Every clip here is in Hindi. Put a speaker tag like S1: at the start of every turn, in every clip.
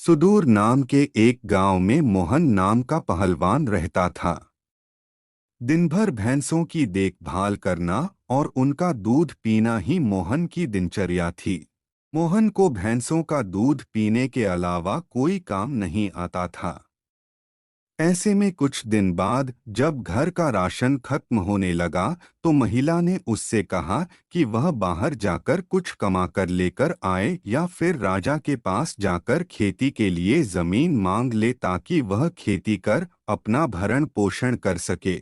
S1: सुदूर नाम के एक गांव में मोहन नाम का पहलवान रहता था। दिन भर भैंसों की देखभाल करना और उनका दूध पीना ही मोहन की दिनचर्या थी। मोहन को भैंसों का दूध पीने के अलावा कोई काम नहीं आता था। ऐसे में कुछ दिन बाद जब घर का राशन खत्म होने लगा तो महिला ने उससे कहा कि वह बाहर जाकर कुछ कमा कर लेकर आए या फिर राजा के पास जाकर खेती के लिए जमीन मांग ले ताकि वह खेती कर अपना भरण पोषण कर सके।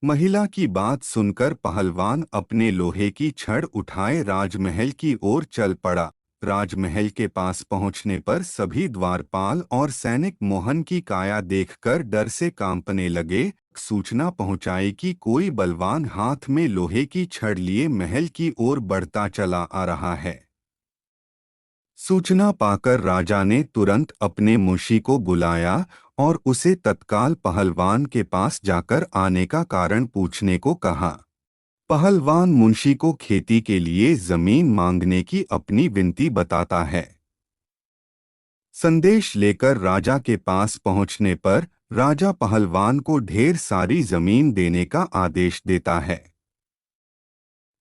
S1: महिला की बात सुनकर पहलवान अपने लोहे की छड़ उठाए राजमहल की ओर चल पड़ा। राजमहल के पास पहुंचने पर सभी द्वारपाल और सैनिक मोहन की काया देखकर डर से कांपने लगे। सूचना पहुंचाई कि कोई बलवान हाथ में लोहे की छड़ लिए महल की ओर बढ़ता चला आ रहा है। सूचना पाकर राजा ने तुरंत अपने मुंशी को बुलाया और उसे तत्काल पहलवान के पास जाकर आने का कारण पूछने को कहा। पहलवान मुंशी को खेती के लिए जमीन मांगने की अपनी विनती बताता है। संदेश लेकर राजा के पास पहुंचने पर राजा पहलवान को ढेर सारी जमीन देने का आदेश देता है।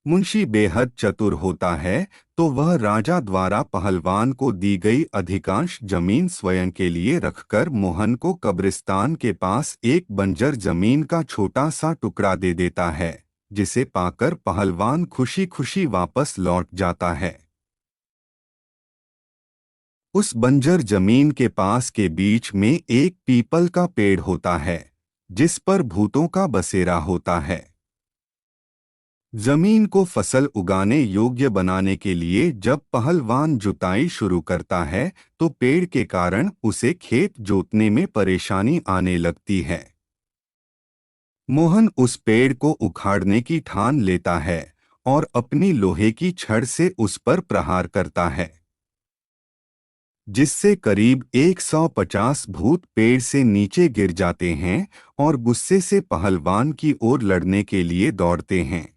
S1: मुंशी बेहद चतुर होता है तो वह राजा द्वारा पहलवान को दी गई अधिकांश जमीन स्वयं के लिए रखकर मोहन को कब्रिस्तान के पास एक बंजर जमीन का छोटा सा टुकड़ा दे देता है, जिसे पाकर पहलवान खुशी खुशी वापस लौट जाता है। उस बंजर जमीन के पास के बीच में एक पीपल का पेड़ होता है, जिस पर भूतों का बसेरा होता है। जमीन को फसल उगाने योग्य बनाने के लिए जब पहलवान जुताई शुरू करता है तो पेड़ के कारण उसे खेत जोतने में परेशानी आने लगती है। मोहन उस पेड़ को उखाड़ने की ठान लेता है और अपनी लोहे की छड़ से उस पर प्रहार करता है, जिससे करीब 150 भूत पेड़ से नीचे गिर जाते हैं और गुस्से से पहलवान की ओर लड़ने के लिए दौड़ते हैं।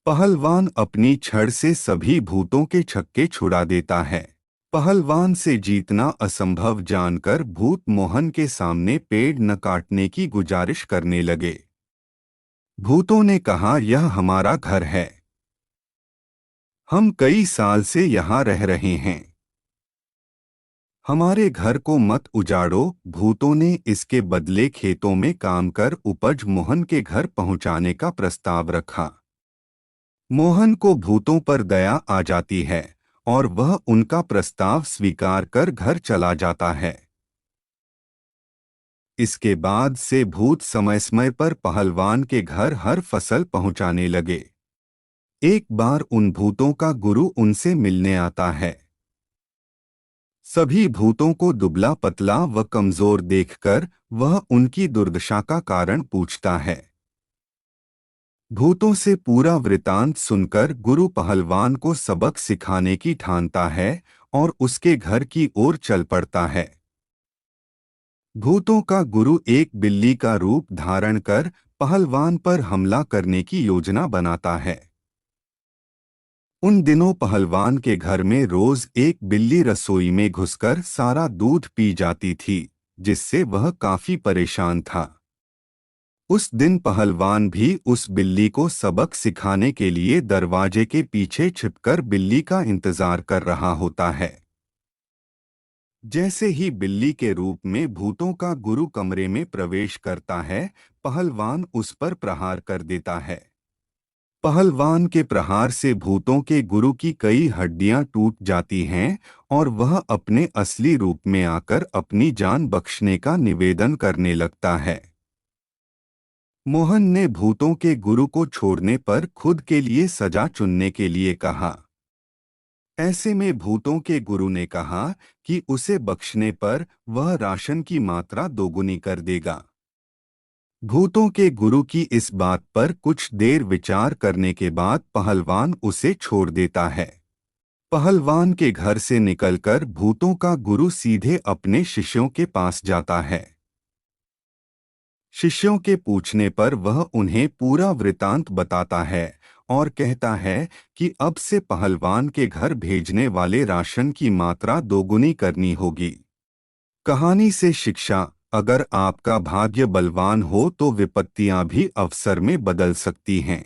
S1: पहलवान अपनी छड़ से सभी भूतों के छक्के छुड़ा देता है। पहलवान से जीतना असंभव जानकर भूत मोहन के सामने पेड़ न काटने की गुजारिश करने लगे। भूतों ने कहा, यह हमारा घर है, हम कई साल से यहाँ रह रहे हैं, हमारे घर को मत उजाड़ो। भूतों ने इसके बदले खेतों में काम कर उपज मोहन के घर पहुँचाने का प्रस्ताव रखा। मोहन को भूतों पर दया आ जाती है और वह उनका प्रस्ताव स्वीकार कर घर चला जाता है। इसके बाद से भूत समय समय पर पहलवान के घर हर फसल पहुंचाने लगे। एक बार उन भूतों का गुरु उनसे मिलने आता है। सभी भूतों को दुबला पतला व कमजोर देखकर वह उनकी दुर्दशा का कारण पूछता है। भूतों से पूरा वृतांत सुनकर गुरु पहलवान को सबक सिखाने की ठानता है और उसके घर की ओर चल पड़ता है। भूतों का गुरु एक बिल्ली का रूप धारण कर पहलवान पर हमला करने की योजना बनाता है। उन दिनों पहलवान के घर में रोज एक बिल्ली रसोई में घुसकर सारा दूध पी जाती थी, जिससे वह काफी परेशान था। उस दिन पहलवान भी उस बिल्ली को सबक सिखाने के लिए दरवाजे के पीछे छिपकर बिल्ली का इंतजार कर रहा होता है। जैसे ही बिल्ली के रूप में भूतों का गुरु कमरे में प्रवेश करता है, पहलवान उस पर प्रहार कर देता है। पहलवान के प्रहार से भूतों के गुरु की कई हड्डियां टूट जाती हैं और वह अपने असली रूप में आकर अपनी जान बख्शने का निवेदन करने लगता है। मोहन ने भूतों के गुरु को छोड़ने पर खुद के लिए सजा चुनने के लिए कहा। ऐसे में भूतों के गुरु ने कहा कि उसे बख्शने पर वह राशन की मात्रा दोगुनी कर देगा। भूतों के गुरु की इस बात पर कुछ देर विचार करने के बाद पहलवान उसे छोड़ देता है। पहलवान के घर से निकलकर भूतों का गुरु सीधे अपने शिष्यों के पास जाता है। शिष्यों के पूछने पर वह उन्हें पूरा वृतांत बताता है और कहता है कि अब से पहलवान के घर भेजने वाले राशन की मात्रा दोगुनी करनी होगी। कहानी से शिक्षा: अगर आपका भाग्य बलवान हो तो विपत्तियां भी अवसर में बदल सकती हैं।